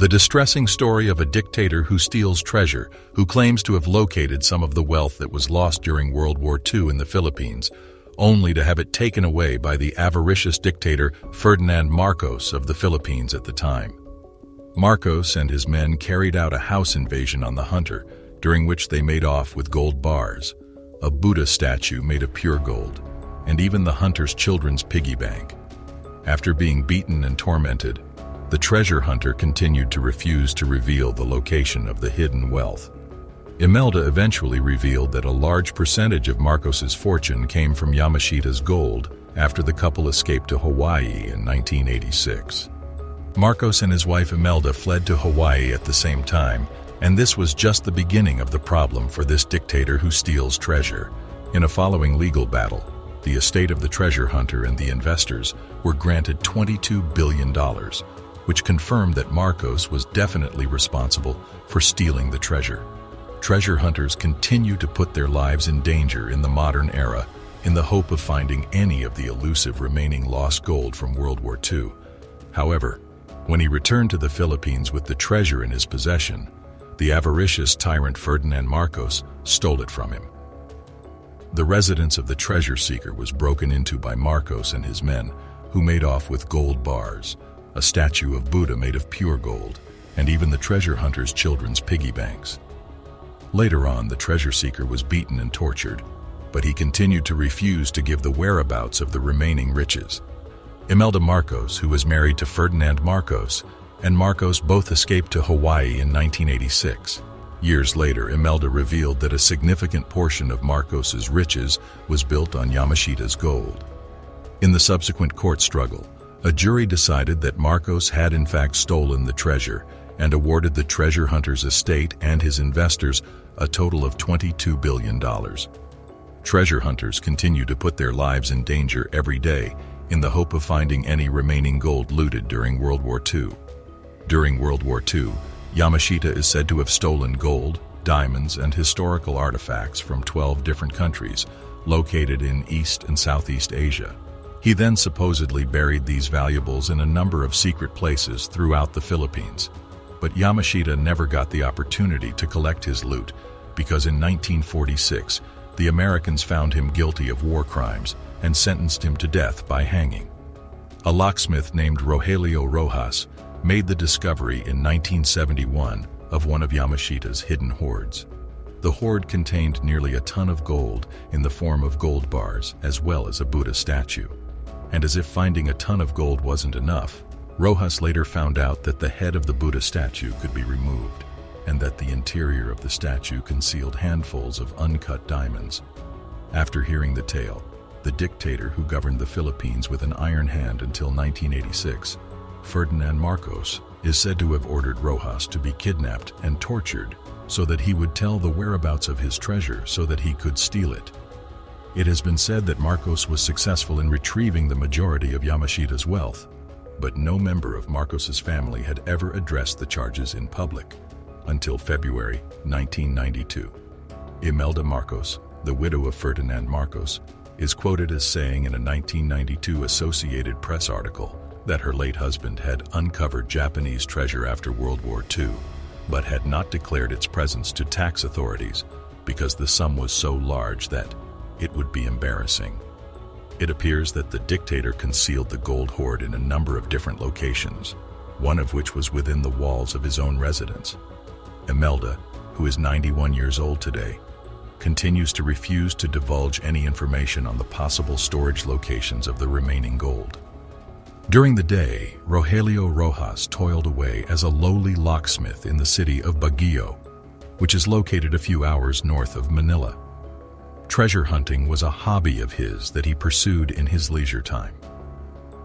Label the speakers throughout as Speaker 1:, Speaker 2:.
Speaker 1: The distressing story of a dictator who steals treasure, who claims to have located some of the wealth that was lost during World War II in the Philippines, only to have it taken away by the avaricious dictator Ferdinand Marcos of the Philippines at the time. Marcos and his men carried out a house invasion on the hunter, during which they made off with gold bars, a Buddha statue made of pure gold, and even the hunter's children's piggy bank. After being beaten and tormented, the treasure hunter continued to refuse to reveal the location of the hidden wealth. Imelda eventually revealed that a large percentage of Marcos's fortune came from Yamashita's gold after the couple escaped to Hawaii in 1986. Marcos and his wife Imelda fled to Hawaii at the same time, and this was just the beginning of the problem for this dictator who steals treasure. In a following legal battle, the estate of the treasure hunter and the investors were granted $22 billion, which confirmed that Marcos was definitely responsible for stealing the treasure. Treasure hunters continue to put their lives in danger in the modern era in the hope of finding any of the elusive remaining lost gold from World War II. However, when he returned to the Philippines with the treasure in his possession, the avaricious tyrant Ferdinand Marcos stole it from him. The residence of the treasure seeker was broken into by Marcos and his men, who made off with gold bars, a statue of Buddha made of pure gold, and even the treasure hunter's children's piggy banks. Later on, the treasure seeker was beaten and tortured, but he continued to refuse to give the whereabouts of the remaining riches. Imelda Marcos, who was married to Ferdinand Marcos, and Marcos both escaped to Hawaii in 1986. Years later, Imelda revealed that a significant portion of Marcos's riches was built on Yamashita's gold. In the subsequent court struggle, a jury decided that Marcos had in fact stolen the treasure and awarded the treasure hunter's estate and his investors a total of $22 billion. Treasure hunters continue to put their lives in danger every day in the hope of finding any remaining gold looted during World War II. During World War II, Yamashita is said to have stolen gold, diamonds, and historical artifacts from 12 different countries located in East and Southeast Asia. He then supposedly buried these valuables in a number of secret places throughout the Philippines. But Yamashita never got the opportunity to collect his loot because in 1946, the Americans found him guilty of war crimes and sentenced him to death by hanging. A locksmith named Rogelio Rojas made the discovery in 1971 of one of Yamashita's hidden hoards. The hoard contained nearly a ton of gold in the form of gold bars as well as a Buddha statue. And as if finding a ton of gold wasn't enough, Rojas later found out that the head of the Buddha statue could be removed, and that the interior of the statue concealed handfuls of uncut diamonds. After hearing the tale, the dictator who governed the Philippines with an iron hand until 1986, Ferdinand Marcos, is said to have ordered Rojas to be kidnapped and tortured so that he would tell the whereabouts of his treasure so that he could steal it. It has been said that Marcos was successful in retrieving the majority of Yamashita's wealth, but no member of Marcos's family had ever addressed the charges in public until February 1992. Imelda Marcos, the widow of Ferdinand Marcos, is quoted as saying in a 1992 Associated Press article that her late husband had uncovered Japanese treasure after World War II, but had not declared its presence to tax authorities because the sum was so large that it would be embarrassing. It appears that the dictator concealed the gold hoard in a number of different locations, one of which was within the walls of his own residence. Imelda, who is 91 years old today, continues to refuse to divulge any information on the possible storage locations of the remaining gold. During the day, Rogelio Rojas toiled away as a lowly locksmith in the city of Baguio, which is located a few hours north of Manila. Treasure hunting was a hobby of his that he pursued in his leisure time.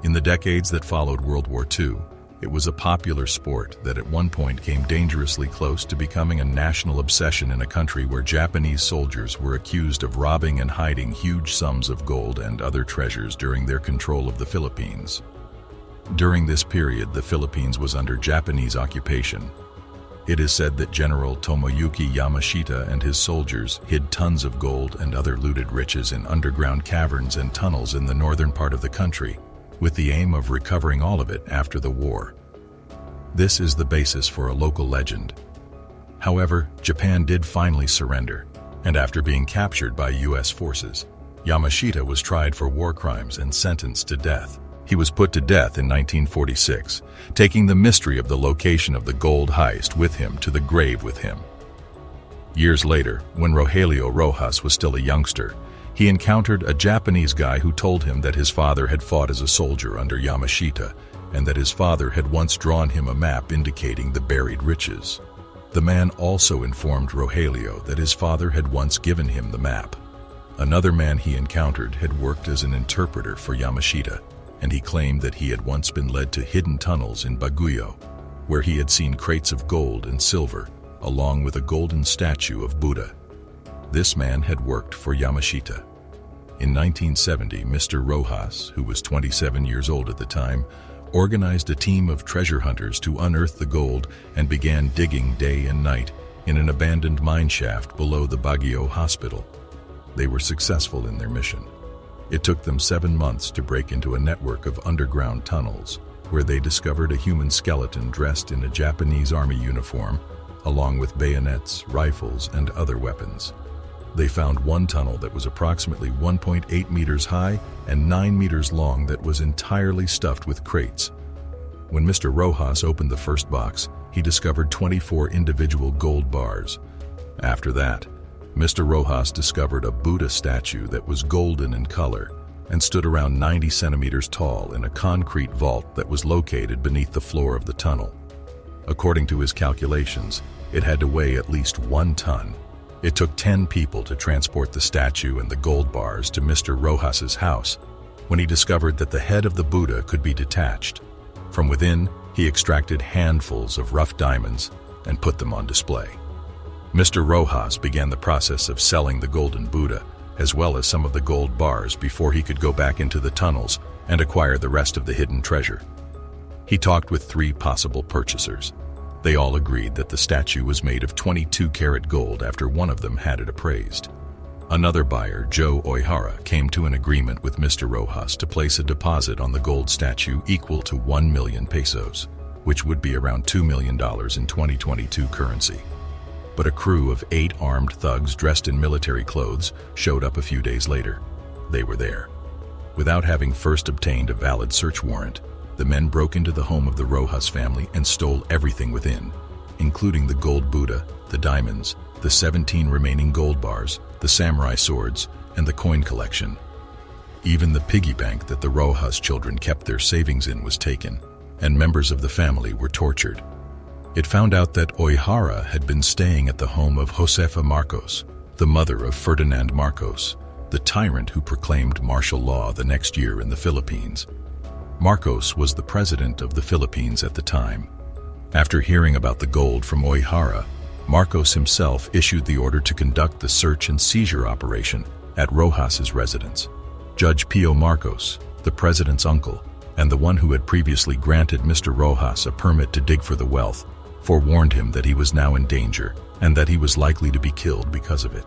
Speaker 1: In the decades that followed World War II, it was a popular sport that at one point came dangerously close to becoming a national obsession in a country where Japanese soldiers were accused of robbing and hiding huge sums of gold and other treasures during their control of the Philippines. During this period, the Philippines was under Japanese occupation. It is said that General Tomoyuki Yamashita and his soldiers hid tons of gold and other looted riches in underground caverns and tunnels in the northern part of the country, with the aim of recovering all of it after the war. This is the basis for a local legend. However, Japan did finally surrender, and after being captured by U.S. forces, Yamashita was tried for war crimes and sentenced to death. He was put to death in 1946, taking the mystery of the location of the gold heist with him to the grave with him. Years later, when Rogelio Rojas was still a youngster, he encountered a Japanese guy who told him that his father had fought as a soldier under Yamashita and that his father had once drawn him a map indicating the buried riches. The man also informed Rogelio that his father had once given him the map. Another man he encountered had worked as an interpreter for Yamashita, and he claimed that he had once been led to hidden tunnels in Baguio, where he had seen crates of gold and silver, along with a golden statue of Buddha. This man had worked for Yamashita. In 1970, Mr. Rojas, who was 27 years old at the time, organized a team of treasure hunters to unearth the gold and began digging day and night in an abandoned mine shaft below the Baguio hospital. They were successful in their mission. It took them 7 months to break into a network of underground tunnels, where they discovered a human skeleton dressed in a Japanese army uniform, along with bayonets, rifles, and other weapons. They found one tunnel that was approximately 1.8 meters high and 9 meters long that was entirely stuffed with crates. When Mr. Rojas opened the first box, he discovered 24 individual gold bars. After that, Mr. Rojas discovered a Buddha statue that was golden in color and stood around 90 centimeters tall in a concrete vault that was located beneath the floor of the tunnel. According to his calculations, it had to weigh at least 1 ton. It took 10 people to transport the statue and the gold bars to Mr. Rojas's house when he discovered that the head of the Buddha could be detached. From within, he extracted handfuls of rough diamonds and put them on display. Mr. Rojas began the process of selling the golden Buddha, as well as some of the gold bars, before he could go back into the tunnels and acquire the rest of the hidden treasure. He talked with 3 possible purchasers. They all agreed that the statue was made of 22-karat gold after one of them had it appraised. Another buyer, Joe Oihara, came to an agreement with Mr. Rojas to place a deposit on the gold statue equal to 1 million pesos, which would be around $2 million in 2022 currency. But a crew of 8 armed thugs dressed in military clothes showed up a few days later. They were there. Without having first obtained a valid search warrant, the men broke into the home of the Rojas family and stole everything within, including the gold Buddha, the diamonds, the 17 remaining gold bars, the samurai swords, and the coin collection. Even the piggy bank that the Rojas children kept their savings in was taken, and members of the family were tortured. It found out that Oihara had been staying at the home of Josefa Marcos, the mother of Ferdinand Marcos, the tyrant who proclaimed martial law the next year in the Philippines. Marcos was the president of the Philippines at the time. After hearing about the gold from Oihara, Marcos himself issued the order to conduct the search and seizure operation at Rojas's residence. Judge Pio Marcos, the president's uncle, and the one who had previously granted Mr. Rojas a permit to dig for the wealth, forewarned him that he was now in danger and that he was likely to be killed because of it.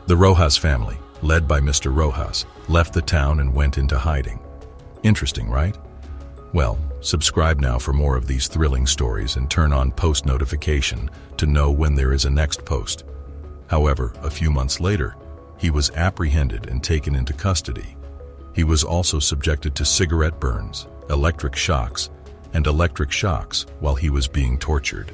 Speaker 1: The Rojas family, led by Mr. Rojas, left the town and went into hiding. Interesting, right? Well, subscribe now for more of these thrilling stories and turn on post notification to know when there is a next post. However, a few months later, he was apprehended and taken into custody. He was also subjected to cigarette burns, electric shocks while he was being tortured.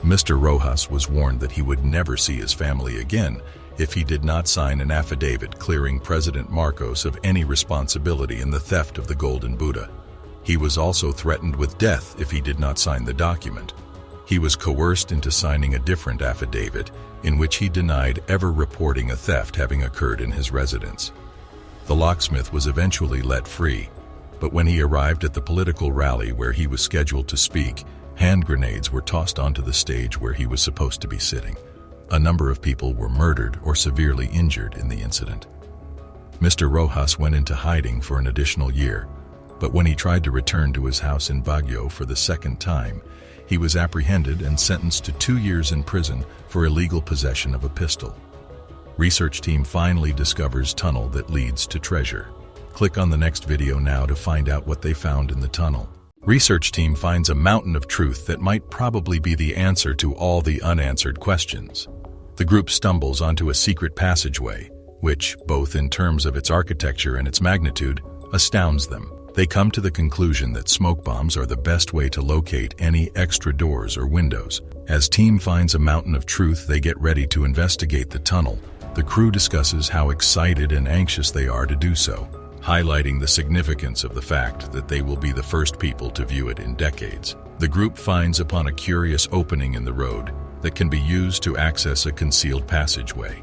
Speaker 1: Mr. Rojas was warned that he would never see his family again if he did not sign an affidavit clearing President Marcos of any responsibility in the theft of the golden Buddha. He was also threatened with death if he did not sign the document. He was coerced into signing a different affidavit in which he denied ever reporting a theft having occurred in his residence. The locksmith was eventually let free, but when he arrived at the political rally where he was scheduled to speak, hand grenades were tossed onto the stage where he was supposed to be sitting. A number of people were murdered or severely injured in the incident. Mr. Rojas went into hiding for an additional year, but when he tried to return to his house in Baguio for the second time, he was apprehended and sentenced to 2 years in prison for illegal possession of a pistol. Research team finally discovers tunnel that leads to treasure. Click on the next video now to find out what they found in the tunnel. Research team finds a mountain of truth that might probably be the answer to all the unanswered questions. The group stumbles onto a secret passageway, which, both in terms of its architecture and its magnitude, astounds them. They come to the conclusion that smoke bombs are the best way to locate any extra doors or windows. As team finds a mountain of truth, they get ready to investigate the tunnel. The crew discusses how excited and anxious they are to do so, highlighting the significance of the fact that they will be the first people to view it in decades. The group finds upon a curious opening in the road that can be used to access a concealed passageway.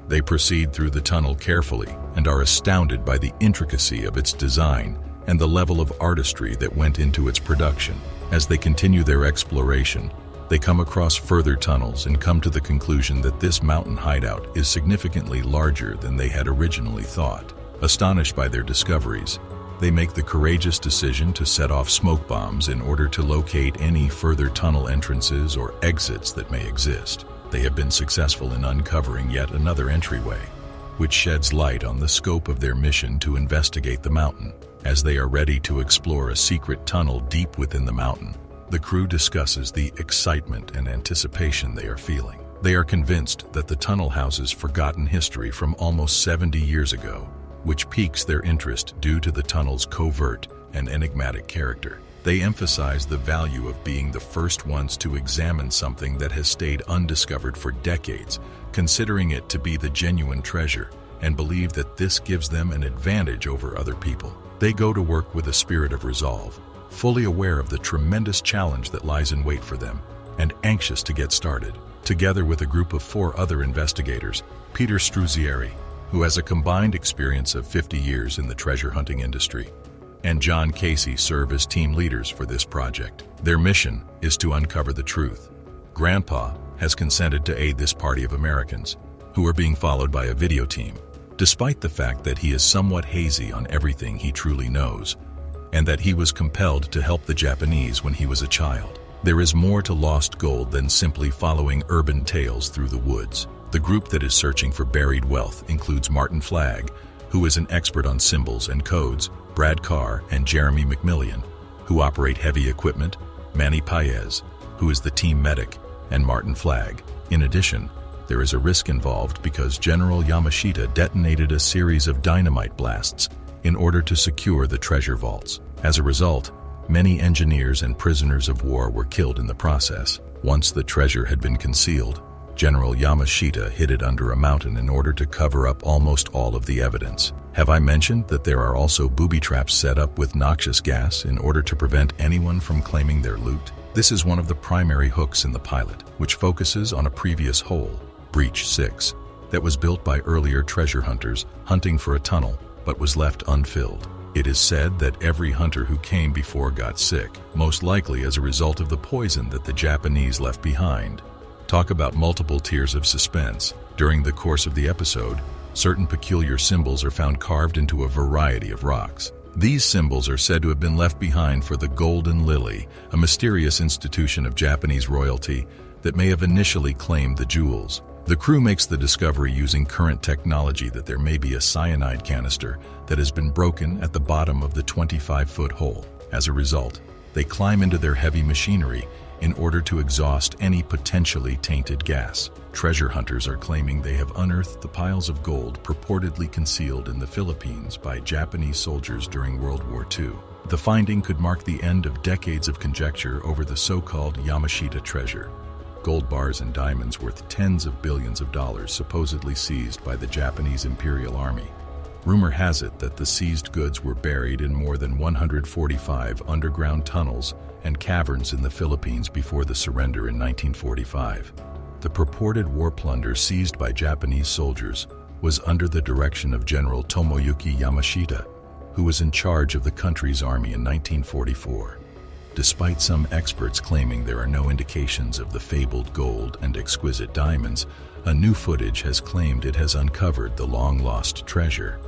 Speaker 1: They proceed through the tunnel carefully and are astounded by the intricacy of its design and the level of artistry that went into its production. As they continue their exploration, they come across further tunnels and come to the conclusion that this mountain hideout is significantly larger than they had originally thought. Astonished by their discoveries, they make the courageous decision to set off smoke bombs in order to locate any further tunnel entrances or exits that may exist. They have been successful in uncovering yet another entryway, which sheds light on the scope of their mission to investigate the mountain. As they are ready to explore a secret tunnel deep within the mountain, the crew discusses the excitement and anticipation they are feeling. They are convinced that the tunnel houses forgotten history from almost 70 years ago, which piques their interest due to the tunnel's covert and enigmatic character. They emphasize the value of being the first ones to examine something that has stayed undiscovered for decades, considering it to be the genuine treasure, and believe that this gives them an advantage over other people. They go to work with a spirit of resolve, fully aware of the tremendous challenge that lies in wait for them, and anxious to get started. Together with a group of 4 other investigators, Peter Struzzieri, who has a combined experience of 50 years in the treasure hunting industry, and John Casey serve as team leaders for this project. Their mission is to uncover the truth. Grandpa has consented to aid this party of Americans, who are being followed by a video team, despite the fact that he is somewhat hazy on everything he truly knows, and that he was compelled to help the Japanese when he was a child. There is more to lost gold than simply following urban tales through the woods. The group that is searching for buried wealth includes Martin Flagg, who is an expert on symbols and codes, Brad Carr and Jeremy McMillian, who operate heavy equipment, Manny Paez, who is the team medic, and Martin Flagg. In addition, there is a risk involved because General Yamashita detonated a series of dynamite blasts in order to secure the treasure vaults. As a result, many engineers and prisoners of war were killed in the process. Once the treasure had been concealed, General Yamashita hid it under a mountain in order to cover up almost all of the evidence. Have I mentioned that there are also booby traps set up with noxious gas in order to prevent anyone from claiming their loot? This is one of the primary hooks in the pilot, which focuses on a previous hole, Breach 6, that was built by earlier treasure hunters hunting for a tunnel but was left unfilled. It is said that every hunter who came before got sick, most likely as a result of the poison that the Japanese left behind. Talk about multiple tiers of suspense. During the course of the episode, certain peculiar symbols are found carved into a variety of rocks. These symbols are said to have been left behind for the Golden Lily, a mysterious institution of Japanese royalty that may have initially claimed the jewels. The crew makes the discovery using current technology that there may be a cyanide canister that has been broken at the bottom of the 25-foot hole. As a result, they climb into their heavy machinery in order to exhaust any potentially tainted gas. Treasure hunters are claiming they have unearthed the piles of gold purportedly concealed in the Philippines by Japanese soldiers during World War II. The finding could mark the end of decades of conjecture over the so-called Yamashita treasure. Gold bars and diamonds worth tens of billions of dollars supposedly seized by the Japanese Imperial Army. Rumor has it that the seized goods were buried in more than 145 underground tunnels and caverns in the Philippines before the surrender in 1945. The purported war plunder seized by Japanese soldiers was under the direction of General Tomoyuki Yamashita, who was in charge of the country's army in 1944. Despite some experts claiming there are no indications of the fabled gold and exquisite diamonds, a new footage has claimed it has uncovered the long-lost treasure.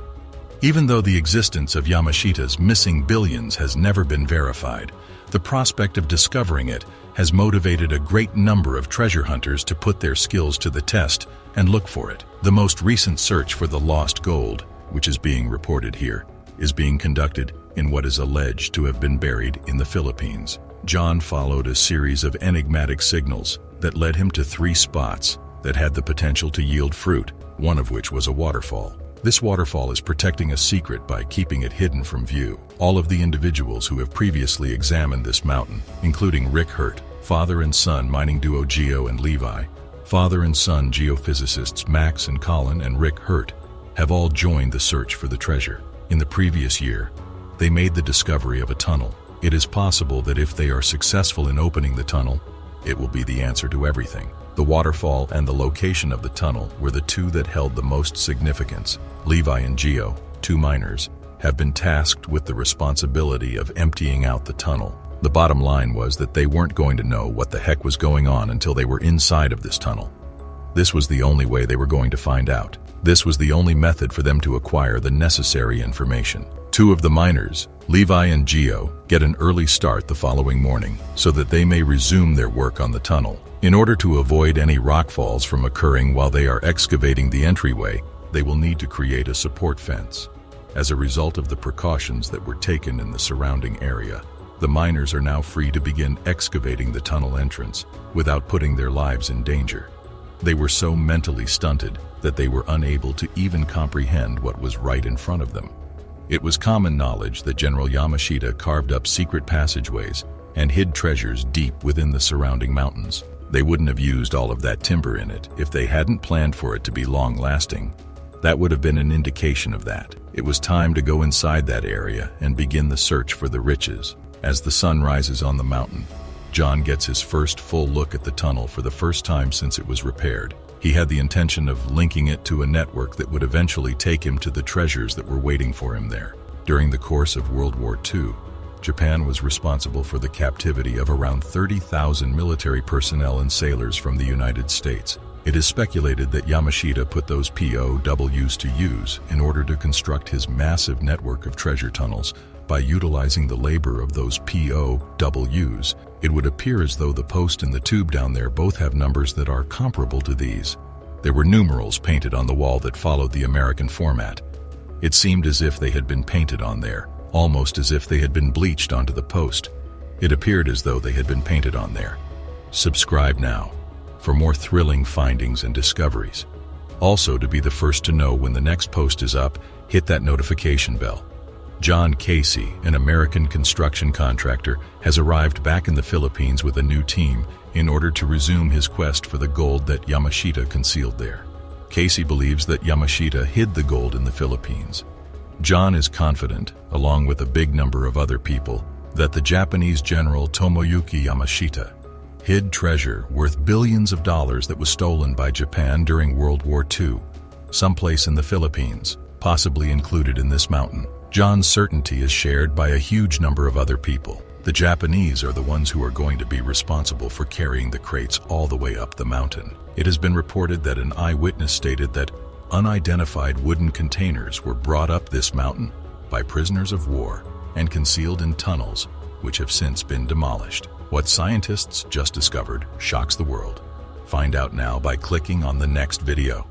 Speaker 1: Even though the existence of Yamashita's missing billions has never been verified, the prospect of discovering it has motivated a great number of treasure hunters to put their skills to the test and look for it. The most recent search for the lost gold, which is being reported here, is being conducted in what is alleged to have been buried in the Philippines. John followed a series of enigmatic signals that led him to 3 spots that had the potential to yield fruit, one of which was a waterfall. This waterfall is protecting a secret by keeping it hidden from view. All of the individuals who have previously examined this mountain, including Rick Hurt, father and son mining duo Geo and Levi, father and son geophysicists Max and Colin and Rick Hurt, have all joined the search for the treasure. In the previous year, they made the discovery of a tunnel. It is possible that if they are successful in opening the tunnel, it will be the answer to everything. The waterfall and the location of the tunnel were the 2 that held the most significance. Levi and Geo, 2 miners, have been tasked with the responsibility of emptying out the tunnel. The bottom line was that they weren't going to know what the heck was going on until they were inside of this tunnel. This was the only way they were going to find out. This was the only method for them to acquire the necessary information. 2 of the miners, Levi and Geo, get an early start the following morning so that they may resume their work on the tunnel. In order to avoid any rockfalls from occurring while they are excavating the entryway, they will need to create a support fence. As a result of the precautions that were taken in the surrounding area, the miners are now free to begin excavating the tunnel entrance without putting their lives in danger. They were so mentally stunted that they were unable to even comprehend what was right in front of them. It was common knowledge that General Yamashita carved up secret passageways and hid treasures deep within the surrounding mountains. They wouldn't have used all of that timber in it if they hadn't planned for it to be long-lasting. That would have been an indication of that. It was time to go inside that area and begin the search for the riches. As the sun rises on the mountain, John gets his first full look at the tunnel for the first time since it was repaired. He had the intention of linking it to a network that would eventually take him to the treasures that were waiting for him there. During the course of World War II, Japan was responsible for the captivity of around 30,000 military personnel and sailors from the United States. It is speculated that Yamashita put those POWs to use in order to construct his massive network of treasure tunnels by utilizing the labor of those POWs. It would appear as though the post and the tube down there both have numbers that are comparable to these. There were numerals painted on the wall that followed the American format. It seemed as if they had been painted on there, almost as if they had been bleached onto the post. It appeared as though they had been painted on there. Subscribe now for more thrilling findings and discoveries. Also, to be the first to know when the next post is up, hit that notification bell. John Casey, an American construction contractor, has arrived back in the Philippines with a new team in order to resume his quest for the gold that Yamashita concealed there. Casey believes that Yamashita hid the gold in the Philippines. John is confident, along with a big number of other people, that the Japanese General Tomoyuki Yamashita hid treasure worth billions of dollars that was stolen by Japan during World War II, someplace in the Philippines, possibly included in this mountain. John's certainty is shared by a huge number of other people. The Japanese are the ones who are going to be responsible for carrying the crates all the way up the mountain. It has been reported that an eyewitness stated that unidentified wooden containers were brought up this mountain by prisoners of war and concealed in tunnels, which have since been demolished. What scientists just discovered shocks the world. Find out now by clicking on the next video.